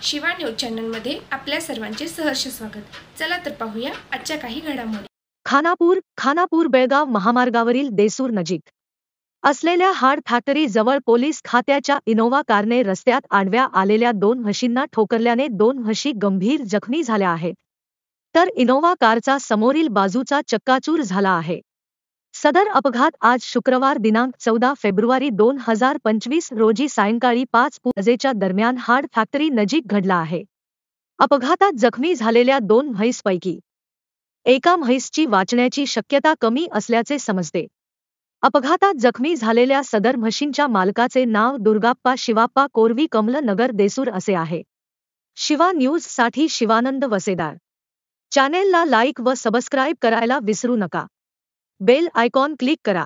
Shiva news चॅनलमध्ये आपल्या सर्वांचे सहर्ष स्वागत. चला तर पाहूया आजच्या काही घडामोडी. खानापूर बेळगाव महामार्गावरील देसूर नजीक असलेल्या हाड फॅक्टरी जवळ पोलीस खात्याच्या इनोव्हा कारने रस्त्यात आडव्या आलेल्या 2 म्हशींना ठोकरल्याने 2 म्हशी गंभीर जखमी झाल्या आहेत, तर इनोव्हा कारचा समोरील बाजूचा चक्काचूर झाला आहे. सदर अपघात आज शुक्रवार दिनांक 14 फेब्रुवारी 2025 रोजी सायंकाळी 5 वाजेच्या दरम्यान हाड फॅक्टरी नजीक घडला आहे. अपघातात जखमी झालेल्या 2 म्हैसपैकी एका म्हैसची वाचण्याची शक्यता कमी असल्याचे समजते. अपघातात जखमी झालेल्या सदर म्हशींच्या मालकाचे नाव दुर्गाप्पा शिवाप्पा कोरवी कमल नगर देसूर असे आहे. शिवा न्यूजसाठी शिवानंद वसेदार. चॅनेलला लाईक व सबस्क्राईब करायला विसरू नका. बेल आयकॉन क्लिक करा.